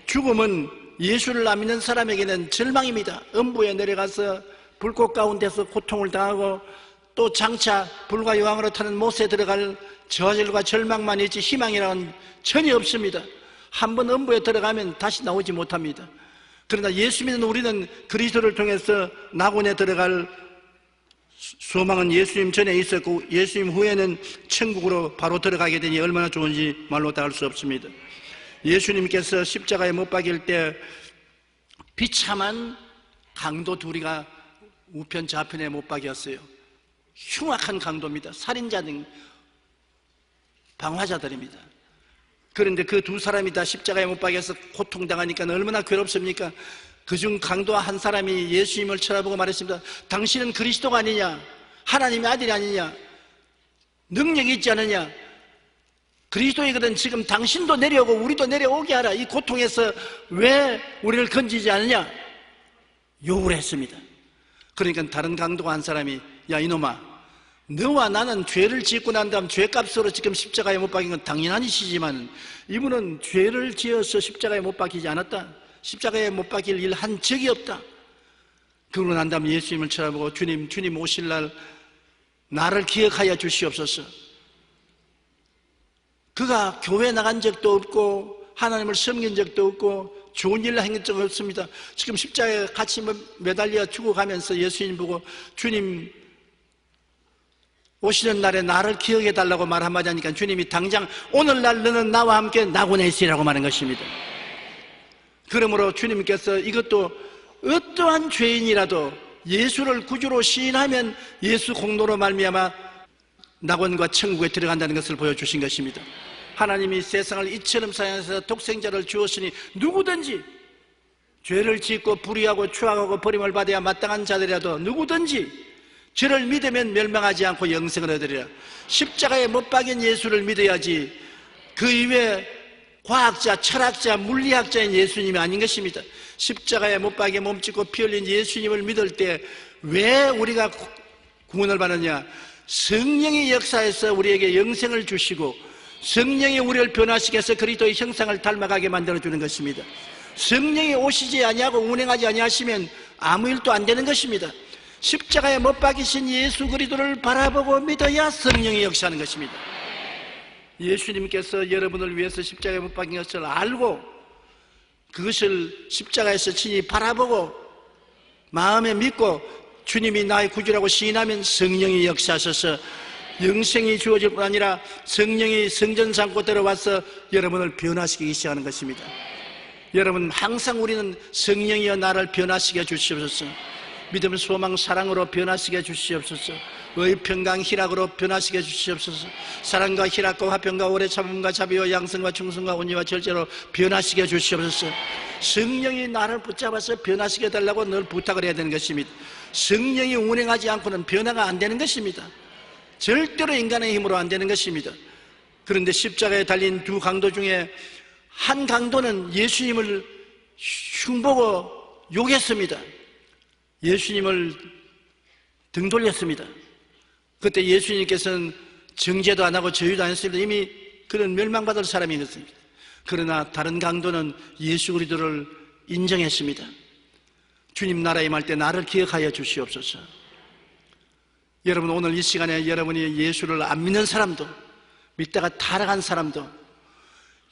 죽음은 예수를 안 믿는 사람에게는 절망입니다. 음부에 내려가서 불꽃 가운데서 고통을 당하고 또 장차 불과 유황으로 타는 못에 들어갈 저절과 절망만 있지 희망이라는 전혀 없습니다. 한번 음부에 들어가면 다시 나오지 못합니다. 그러나 예수 믿는 우리는 그리스도를 통해서 낙원에 들어갈 소망은 예수님 전에 있었고 예수님 후에는 천국으로 바로 들어가게 되니 얼마나 좋은지 말로 다 할 수 없습니다. 예수님께서 십자가에 못 박일 때 비참한 강도 둘이가 우편 좌편에 못 박였어요. 흉악한 강도입니다. 살인자 등 방화자들입니다. 그런데 그 두 사람이 다 십자가에 못 박여서 고통당하니까 얼마나 괴롭습니까? 그중 강도 한 사람이 예수님을 쳐다보고 말했습니다. 당신은 그리스도가 아니냐? 하나님의 아들이 아니냐? 능력이 있지 않느냐? 그리스도이거든 지금 당신도 내려오고 우리도 내려오게 하라. 이 고통에서 왜 우리를 건지지 않느냐? 욕을 했습니다. 그러니까 다른 강도가 한 사람이, 야 이놈아, 너와 나는 죄를 짓고 난 다음 죄값으로 지금 십자가에 못 박인 건 당연한 일이지만 이분은 죄를 지어서 십자가에 못 박히지 않았다. 십자가에 못 박힐 일 한 적이 없다. 그러고 난 다음 예수님을 쳐다보고 주님 오실 날 나를 기억하여 주시옵소서. 그가 교회 나간 적도 없고 하나님을 섬긴 적도 없고 좋은 일을 한 적도 없습니다. 지금 십자가에 같이 매달려 죽어가면서 예수님 보고 주님 오시는 날에 나를 기억해 달라고 말 한마디 하니까 주님이 당장 오늘날 너는 나와 함께 낙원에 있으라고 말한 것입니다. 그러므로 주님께서 이것도 어떠한 죄인이라도 예수를 구주로 시인하면 예수 공로로 말미암아 낙원과 천국에 들어간다는 것을 보여주신 것입니다. 하나님이 세상을 이처럼 사랑해서 독생자를 주었으니 누구든지 죄를 짓고 불의하고 추악하고 버림을 받아야 마땅한 자들이라도 누구든지 죄를 믿으면 멸망하지 않고 영생을 얻으리라. 십자가에 못 박인 예수를 믿어야지 그 이외에 과학자, 철학자, 물리학자인 예수님이 아닌 것입니다. 십자가에 못 박여 몸짓고 피 흘린 예수님을 믿을 때 왜 우리가 구원을 받느냐? 성령의 역사에서 우리에게 영생을 주시고 성령이 우리를 변화시켜서 그리스도의 형상을 닮아가게 만들어주는 것입니다. 성령이 오시지 아니하고 운행하지 아니하시면 아무 일도 안 되는 것입니다. 십자가에 못 박이신 예수 그리스도를 바라보고 믿어야 성령이 역사하는 것입니다. 예수님께서 여러분을 위해서 십자가에 못 박인 것을 알고 그것을 십자가에서 친히 바라보고 마음에 믿고 주님이 나의 구주라고 시인하면 성령이 역사하셔서 영생이 주어질 뿐 아니라 성령이 성전 창고 들어와서 여러분을 변화시키기 시작하는 것입니다. 여러분, 항상 우리는 성령이여 나를 변화시켜 주시옵소서. 믿음, 소망, 사랑으로 변화시켜 주시옵소서. 의, 평강, 희락으로 변화시켜 주시옵소서. 사랑과 희락과 화평과 오래 참음과 자비와 양성과 충성과 온유와 절제로 변화시켜 주시옵소서. 성령이 나를 붙잡아서 변화시켜 달라고 늘 부탁을 해야 되는 것입니다. 성령이 운행하지 않고는 변화가 안 되는 것입니다. 절대로 인간의 힘으로 안 되는 것입니다. 그런데 십자가에 달린 두 강도 중에 한 강도는 예수님을 흉보고 욕했습니다. 예수님을 등 돌렸습니다. 그때 예수님께서는 정죄도 안 하고 저유도 안 했습니다. 이미 그런 멸망받을 사람이었습니다. 그러나 다른 강도는 예수 그리스도를 인정했습니다. 주님 나라에 임할 때 나를 기억하여 주시옵소서. 여러분, 오늘 이 시간에 여러분이 예수를 안 믿는 사람도, 믿다가 타락한 사람도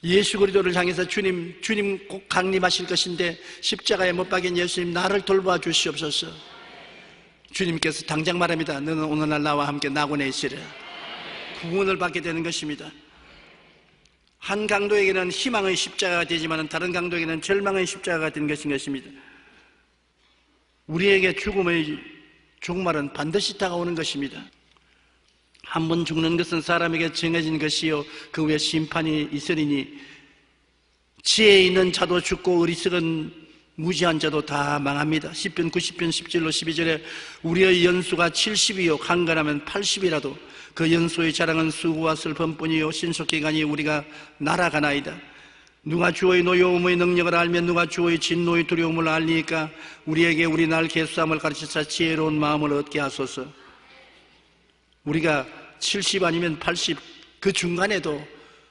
예수 그리스도를 향해서 주님 꼭 강림하실 것인데 십자가에 못 박인 예수님 나를 돌보아 주시옵소서. 주님께서 당장 말합니다. 너는 오늘날 나와 함께 낙원에 있으라. 구원을 받게 되는 것입니다. 한 강도에게는 희망의 십자가가 되지만 다른 강도에게는 절망의 십자가가 되는 것입니다. 우리에게 죽음의 종말은 반드시 다가오는 것입니다. 한 번 죽는 것은 사람에게 정해진 것이요 그 후에 심판이 있으리니 지혜 있는 자도 죽고 어리석은 무지한 자도 다 망합니다. 시편 90편 17로 12절에 우리의 연수가 70이요 강건하면 80이라도 그 연수의 자랑은 수고와 슬픔뿐이요 신속기간이 우리가 날아가나이다. 누가 주의 노여움의 능력을 알면 누가 주의 진노의 두려움을 알리니까 우리에게 우리 날 계수함을 가르치사 지혜로운 마음을 얻게 하소서. 우리가 70 아니면 80 그 중간에도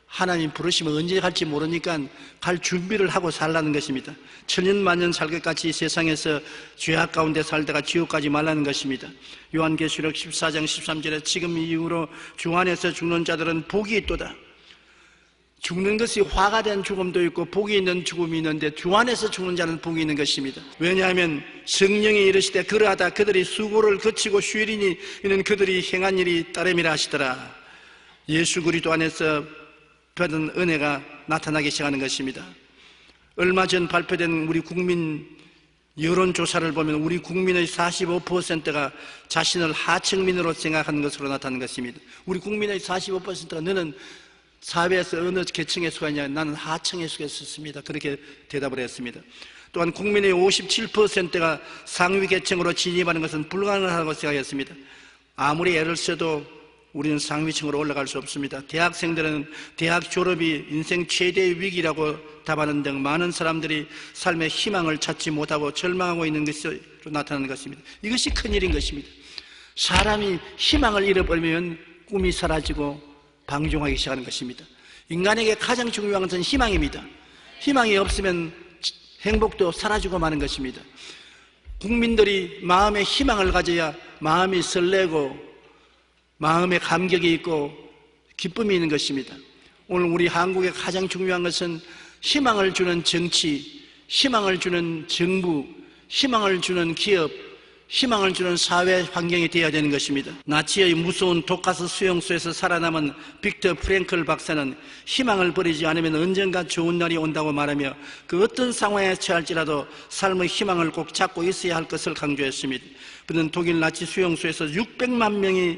하나님 부르시면 언제 갈지 모르니까 갈 준비를 하고 살라는 것입니다. 천년만년 살 것 같이 세상에서 죄악 가운데 살다가 지옥 가지 말라는 것입니다. 요한계시록 14장 13절에 지금 이후로 주 안에서 죽는 자들은 복이 있도다. 죽는 것이 화가 된 죽음도 있고 복이 있는 죽음이 있는데 주 안에서 죽는 자는 복이 있는 것입니다. 왜냐하면 성령이 이르시되 그러하다 그들이 수고를 거치고 쉬리니 이는 그들이 행한 일이 따름이라 하시더라. 예수 그리스도 안에서 받은 은혜가 나타나기 시작하는 것입니다. 얼마 전 발표된 우리 국민 여론조사를 보면 우리 국민의 45%가 자신을 하층민으로 생각하는 것으로 나타나는 것입니다. 우리 국민의 45%가 너는 사회에서 어느 계층에 속하냐? 나는 하층에 속했습니다. 그렇게 대답을 했습니다. 또한 국민의 57%가 상위 계층으로 진입하는 것은 불가능하다고 생각했습니다. 아무리 애를 써도 우리는 상위층으로 올라갈 수 없습니다. 대학생들은 대학 졸업이 인생 최대의 위기라고 답하는 등 많은 사람들이 삶의 희망을 찾지 못하고 절망하고 있는 것으로 나타나는 것입니다. 이것이 큰일인 것입니다. 사람이 희망을 잃어버리면 꿈이 사라지고 방종하기 시작하는 것입니다. 인간에게 가장 중요한 것은 희망입니다. 희망이 없으면 행복도 사라지고 마는 것입니다. 국민들이 마음에 희망을 가져야 마음이 설레고 마음에 감격이 있고 기쁨이 있는 것입니다. 오늘 우리 한국에 가장 중요한 것은 희망을 주는 정치, 희망을 주는 정부, 희망을 주는 기업, 희망을 주는 사회 환경이 되어야 되는 것입니다. 나치의 무서운 독가스 수용소에서 살아남은 빅터 프랭클 박사는 희망을 버리지 않으면 언젠가 좋은 날이 온다고 말하며 그 어떤 상황에 처할지라도 삶의 희망을 꼭 잡고 있어야 할 것을 강조했습니다. 그는 독일 나치 수용소에서 600만 명이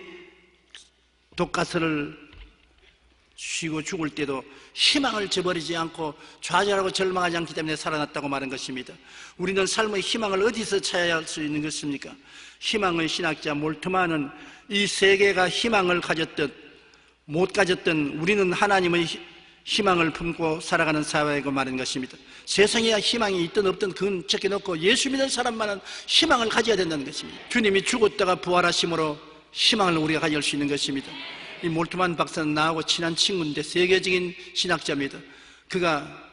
독가스를 쉬고 죽을 때도 희망을 저버리지 않고 좌절하고 절망하지 않기 때문에 살아났다고 말한 것입니다. 우리는 삶의 희망을 어디서 찾아야 할 수 있는 것입니까? 희망의 신학자 몰트만은 이 세계가 희망을 가졌듯 못 가졌든 우리는 하나님의 희망을 품고 살아가는 사회이고 말한 것입니다. 세상에 희망이 있든 없든 그건 제껴놓고 예수 믿는 사람만은 희망을 가져야 된다는 것입니다. 주님이 죽었다가 부활하심으로 희망을 우리가 가질 수 있는 것입니다. 이 몰트만 박사는 나하고 친한 친구인데 세계적인 신학자입니다. 그가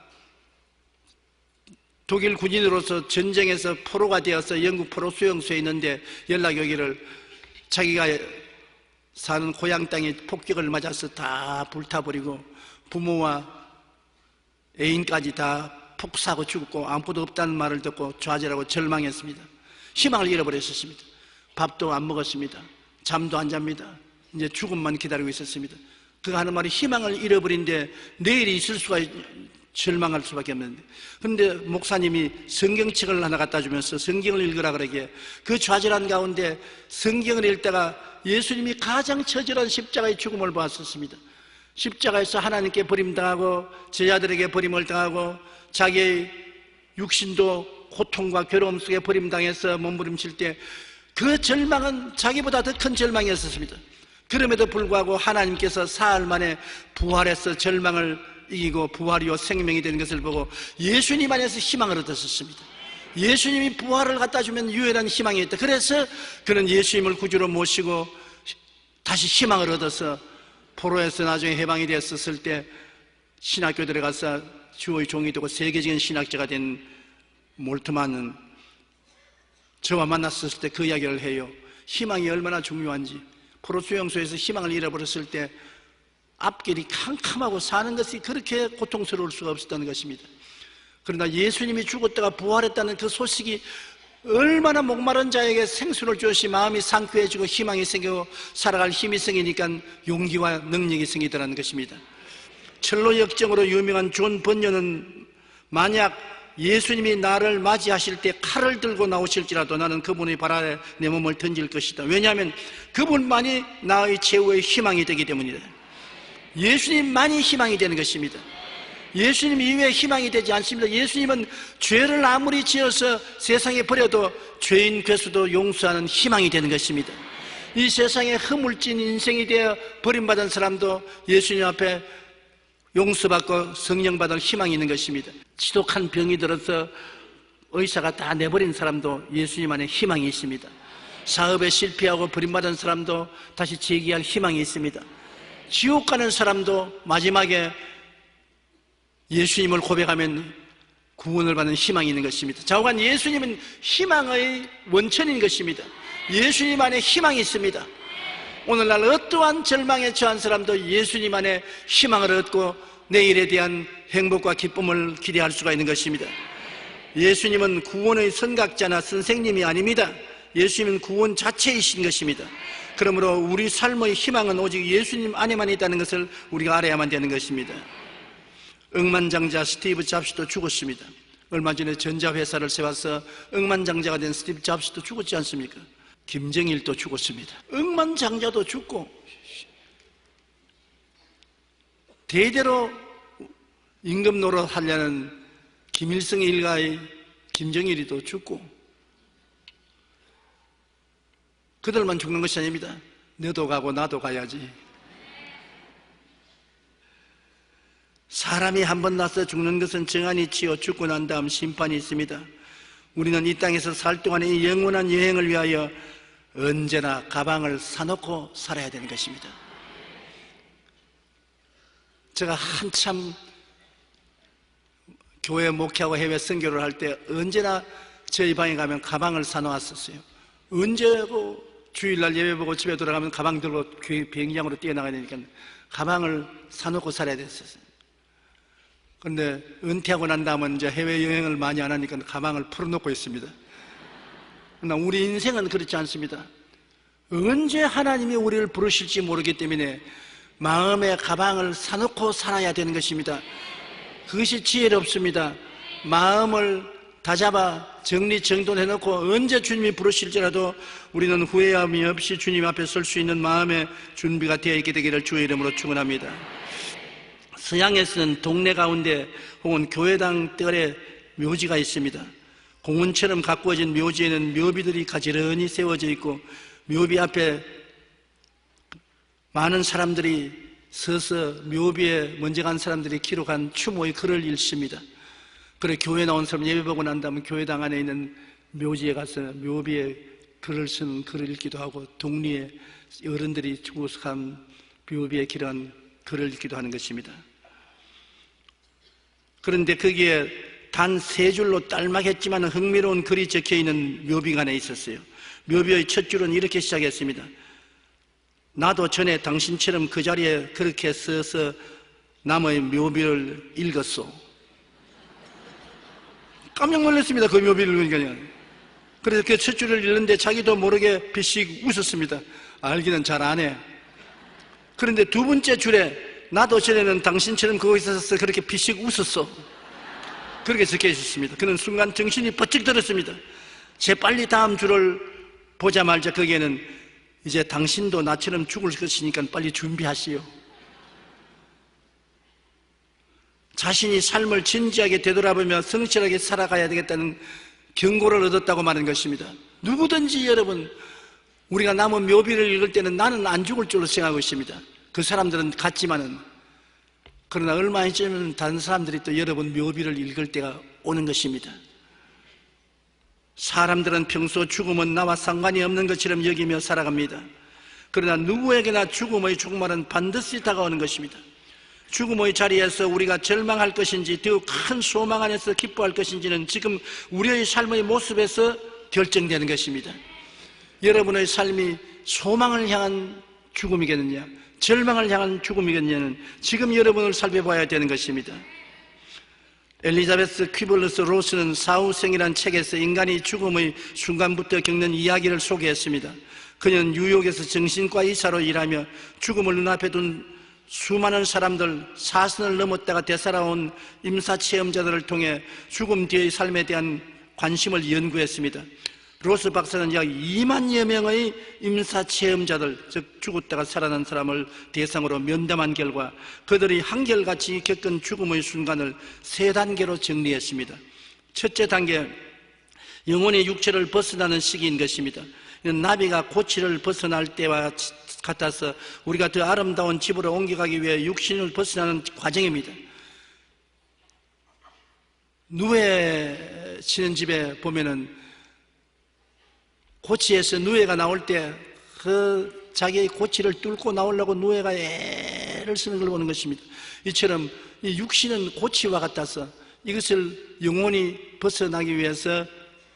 독일 군인으로서 전쟁에서 포로가 되어서 영국 포로 수용소에 있는데 연락이 오기를 자기가 사는 고향 땅이 폭격을 맞아서 다 불타버리고 부모와 애인까지 다 폭사하고 죽었고 아무것도 없다는 말을 듣고 좌절하고 절망했습니다. 희망을 잃어버렸습니다. 밥도 안 먹었습니다. 잠도 안 잡니다. 이제 죽음만 기다리고 있었습니다. 그가 하는 말이 희망을 잃어버린데 내일이 있을 수가 절망할 수밖에 없는데, 그런데 목사님이 성경책을 하나 갖다 주면서 성경을 읽으라 그러기에 그 좌절한 가운데 성경을 읽다가 예수님이 가장 처절한 십자가의 죽음을 보았었습니다. 십자가에서 하나님께 버림당하고 제자들에게 버림을 당하고 자기의 육신도 고통과 괴로움 속에 버림당해서 몸부림칠 때 그 절망은 자기보다 더 큰 절망이었습니다. 그럼에도 불구하고 하나님께서 사흘 만에 부활해서 절망을 이기고 부활이요 생명이 되는 것을 보고 예수님 안에서 희망을 얻었습니다. 예수님이 부활을 갖다 주면 유일한 희망이 있다. 그래서 그는 예수님을 구주로 모시고 다시 희망을 얻어서 포로에서 나중에 해방이 되었을 때 신학교들에 가서 주의 종이 되고 세계적인 신학자가 된 몰트만은 저와 만났을 때 그 이야기를 해요. 희망이 얼마나 중요한지. 포로 수용소에서 희망을 잃어버렸을 때 앞길이 캄캄하고 사는 것이 그렇게 고통스러울 수가 없었다는 것입니다. 그러나 예수님이 죽었다가 부활했다는 그 소식이 얼마나 목마른 자에게 생수를 주시 마음이 상쾌해지고 희망이 생기고 살아갈 힘이 생기니까 용기와 능력이 생기더라는 것입니다. 철로 역정으로 유명한 존 번연은 만약 예수님이 나를 맞이하실 때 칼을 들고 나오실지라도 나는 그분의 발 아래 내 몸을 던질 것이다. 왜냐하면 그분만이 나의 최후의 희망이 되기 때문이다. 예수님만이 희망이 되는 것입니다. 예수님 이외에 희망이 되지 않습니다. 예수님은 죄를 아무리 지어서 세상에 버려도 죄인 괴수도 용서하는 희망이 되는 것입니다. 이 세상에 허물진 인생이 되어 버림받은 사람도 예수님 앞에 용서받고 성령받을 희망이 있는 것입니다. 지독한 병이 들어서 의사가 다 내버린 사람도 예수님 안에 희망이 있습니다. 사업에 실패하고 버림받은 사람도 다시 재기할 희망이 있습니다. 지옥 가는 사람도 마지막에 예수님을 고백하면 구원을 받는 희망이 있는 것입니다. 좌우간 예수님은 희망의 원천인 것입니다. 예수님 안에 희망이 있습니다. 오늘날 어떠한 절망에 처한 사람도 예수님 안에 희망을 얻고 내일에 대한 행복과 기쁨을 기대할 수가 있는 것입니다. 예수님은 구원의 선각자나 선생님이 아닙니다. 예수님은 구원 자체이신 것입니다. 그러므로 우리 삶의 희망은 오직 예수님 안에만 있다는 것을 우리가 알아야만 되는 것입니다. 억만장자 스티브 잡스도 죽었습니다. 얼마 전에 전자회사를 세워서 억만장자가 된 스티브 잡스도 죽었지 않습니까? 김정일도 죽었습니다. 억만장자도 죽고 대대로 임금 노릇 하려는 김일성 일가의 김정일이도 죽고 그들만 죽는 것이 아닙니다. 너도 가고 나도 가야지. 사람이 한 번 나서 죽는 것은 정한이 치여 죽고 난 다음 심판이 있습니다. 우리는 이 땅에서 살 동안에 이 영원한 여행을 위하여 언제나 가방을 사놓고 살아야 되는 것입니다. 제가 한참 교회 목회하고 해외 선교를 할 때 언제나 저희 방에 가면 가방을 사놓았었어요. 언제고 주일날 예배 보고 집에 돌아가면 가방 들고 비행장으로 뛰어나가야 되니까 가방을 사놓고 살아야 됐었어요. 그런데 은퇴하고 난 다음은 이제 해외여행을 많이 안 하니까 가방을 풀어놓고 있습니다. 그러나 우리 인생은 그렇지 않습니다. 언제 하나님이 우리를 부르실지 모르기 때문에 마음의 가방을 사놓고 살아야 되는 것입니다. 그것이 지혜롭습니다. 마음을 다잡아 정리정돈해놓고 언제 주님이 부르실지라도 우리는 후회함이 없이 주님 앞에 설 수 있는 마음의 준비가 되어 있게 되기를 주의 이름으로 축원합니다. 서양에서는 동네 가운데 혹은 교회당 뜰에 묘지가 있습니다. 공원처럼 가꾸어진 묘지에는 묘비들이 가지런히 세워져 있고 묘비 앞에 많은 사람들이 서서 묘비에 먼저 간 사람들이 기록한 추모의 글을 읽습니다. 그래 교회 나온 사람 예배 보고 난 다음에 교회당 안에 있는 묘지에 가서 묘비에 글을 쓰는 글을 읽기도 하고 동리에 어른들이 추모한 묘비에 기록한 글을 읽기도 하는 것입니다. 그런데 거기에 단 3줄로 딸막했지만 흥미로운 글이 적혀있는 묘비가 하나 있었어요. 묘비의 첫 줄은 이렇게 시작했습니다. 나도 전에 당신처럼 그 자리에 그렇게 서서 남의 묘비를 읽었소. 깜짝 놀랐습니다. 그 묘비를 읽으니까. 그래서 그 첫 줄을 읽는데 자기도 모르게 비씩 웃었습니다. 알기는 잘 안 해. 그런데 두 번째 줄에 나도 전에는 당신처럼 거기서 서서 그렇게 비씩 웃었어. 그렇게 적혀 있었습니다. 그는 순간 정신이 번쩍 들었습니다. 재빨리 다음 주를 보자마자 거기에는 이제 당신도 나처럼 죽을 것이니까 빨리 준비하시오. 자신이 삶을 진지하게 되돌아보며 성실하게 살아가야 되겠다는 경고를 얻었다고 말하는 것입니다. 누구든지 여러분, 우리가 남은 묘비를 읽을 때는 나는 안 죽을 줄로 생각하고 있습니다. 그 사람들은 같지만은, 그러나 얼마 있으면 다른 사람들이 또 여러분 묘비를 읽을 때가 오는 것입니다. 사람들은 평소 죽음은 나와 상관이 없는 것처럼 여기며 살아갑니다. 그러나 누구에게나 죽음의 종말은 반드시 다가오는 것입니다. 죽음의 자리에서 우리가 절망할 것인지 더 큰 소망 안에서 기뻐할 것인지는 지금 우리의 삶의 모습에서 결정되는 것입니다. 여러분의 삶이 소망을 향한 죽음이겠느냐, 절망을 향한 죽음이겠느냐는 지금 여러분을 살펴봐야 되는 것입니다. 엘리자베스 퀴블러스 로스는 사후생이라는 책에서 인간이 죽음의 순간부터 겪는 이야기를 소개했습니다. 그는 뉴욕에서 정신과 의사로 일하며 죽음을 눈앞에 둔 수많은 사람들, 사선을 넘었다가 되살아온 임사체험자들을 통해 죽음 뒤의 삶에 대한 관심을 연구했습니다. 로스 박사는 약 2만여 명의 임사체험자들, 즉 죽었다가 살아난 사람을 대상으로 면담한 결과 그들이 한결같이 겪은 죽음의 순간을 3단계로 정리했습니다. 첫째 단계, 영혼의 육체를 벗어나는 시기인 것입니다. 나비가 고치를 벗어날 때와 같아서 우리가 더 아름다운 집으로 옮겨가기 위해 육신을 벗어나는 과정입니다. 누에 치는 집에 보면은 고치에서 누에가 나올 때 그 자기의 고치를 뚫고 나오려고 누에가 애를 쓰는 걸 보는 것입니다. 이처럼 이 육신은 고치와 같아서 이것을 영원히 벗어나기 위해서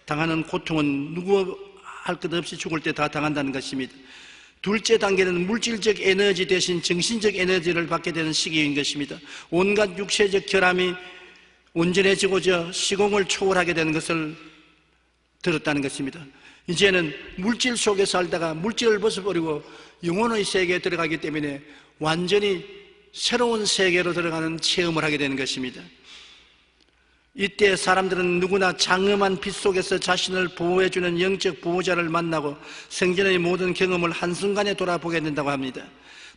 당하는 고통은 누구 할 것 없이 죽을 때 다 당한다는 것입니다. 둘째 단계는 물질적 에너지 대신 정신적 에너지를 받게 되는 시기인 것입니다. 온갖 육체적 결함이 온전해지고자 시공을 초월하게 되는 것을 들었다는 것입니다. 이제는 물질 속에 살다가 물질을 벗어버리고 영혼의 세계에 들어가기 때문에 완전히 새로운 세계로 들어가는 체험을 하게 되는 것입니다. 이때 사람들은 누구나 장엄한 빛 속에서 자신을 보호해주는 영적 보호자를 만나고 생전의 모든 경험을 한순간에 돌아보게 된다고 합니다.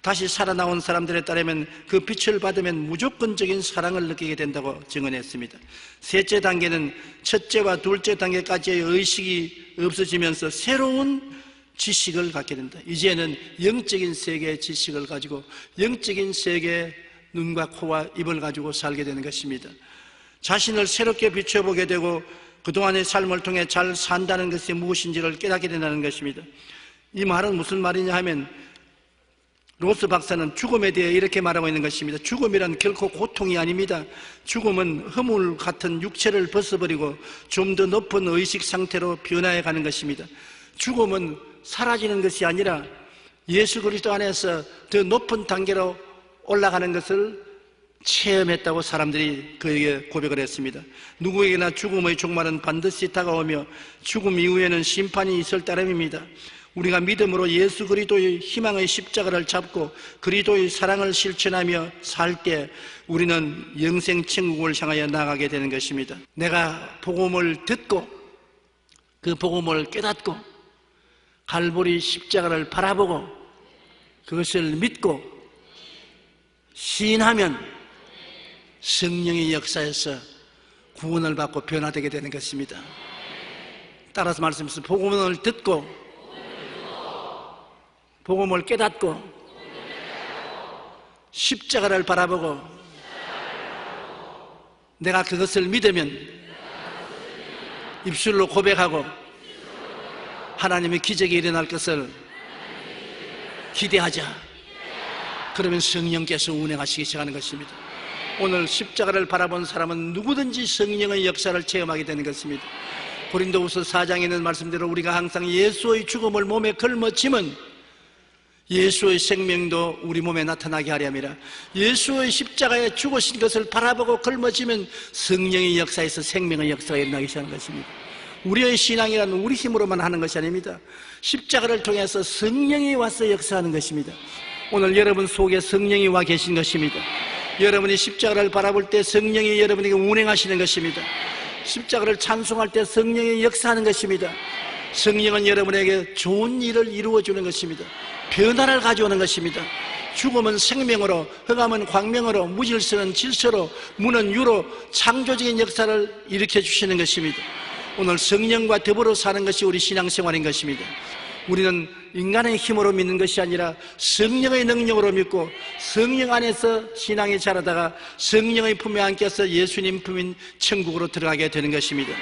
다시 살아나온 사람들에 따르면 그 빛을 받으면 무조건적인 사랑을 느끼게 된다고 증언했습니다. 셋째 단계는 첫째와 둘째 단계까지의 의식이 없어지면서 새로운 지식을 갖게 된다. 이제는 영적인 세계의 지식을 가지고 영적인 세계의 눈과 코와 입을 가지고 살게 되는 것입니다. 자신을 새롭게 비춰보게 되고 그동안의 삶을 통해 잘 산다는 것이 무엇인지를 깨닫게 된다는 것입니다. 이 말은 무슨 말이냐 하면 로스 박사는 죽음에 대해 이렇게 말하고 있는 것입니다. 죽음이란 결코 고통이 아닙니다. 죽음은 허물 같은 육체를 벗어버리고 좀 더 높은 의식 상태로 변화해 가는 것입니다. 죽음은 사라지는 것이 아니라 예수 그리스도 안에서 더 높은 단계로 올라가는 것을 체험했다고 사람들이 그에게 고백을 했습니다. 누구에게나 죽음의 종말은 반드시 다가오며 죽음 이후에는 심판이 있을 따름입니다. 우리가 믿음으로 예수 그리스도의 희망의 십자가를 잡고 그리스도의 사랑을 실천하며 살 때 우리는 영생 천국을 향하여 나가게 되는 것입니다. 내가 복음을 듣고 그 복음을 깨닫고 갈보리 십자가를 바라보고 그것을 믿고 시인하면 성령의 역사에서 구원을 받고 변화되게 되는 것입니다. 따라서 말씀드립니다. 복음을 듣고 복음을 깨닫고 십자가를 바라보고 내가 그것을 믿으면 입술로 고백하고 하나님의 기적이 일어날 것을 기대하자. 그러면 성령께서 운행하시기 시작하는 것입니다. 오늘 십자가를 바라본 사람은 누구든지 성령의 역사를 체험하게 되는 것입니다. 고린도후서 4장에 있는 말씀대로 우리가 항상 예수의 죽음을 몸에 걸머짐은 예수의 생명도 우리 몸에 나타나게 하려 함이라. 예수의 십자가에 죽으신 것을 바라보고 걸머지면 성령의 역사에서 생명의 역사가 일어나기 시작하는 것입니다. 우리의 신앙이란 우리 힘으로만 하는 것이 아닙니다. 십자가를 통해서 성령이 와서 역사하는 것입니다. 오늘 여러분 속에 성령이 와 계신 것입니다. 여러분이 십자가를 바라볼 때 성령이 여러분에게 운행하시는 것입니다. 십자가를 찬송할 때 성령이 역사하는 것입니다. 성령은 여러분에게 좋은 일을 이루어주는 것입니다. 변화를 가져오는 것입니다. 죽음은 생명으로, 흑암은 광명으로, 무질서는 질서로, 무는 유로 창조적인 역사를 일으켜 주시는 것입니다. 오늘 성령과 더불어 사는 것이 우리 신앙생활인 것입니다. 우리는 인간의 힘으로 믿는 것이 아니라 성령의 능력으로 믿고 성령 안에서 신앙이 자라다가 성령의 품에 안겨서 예수님 품인 천국으로 들어가게 되는 것입니다.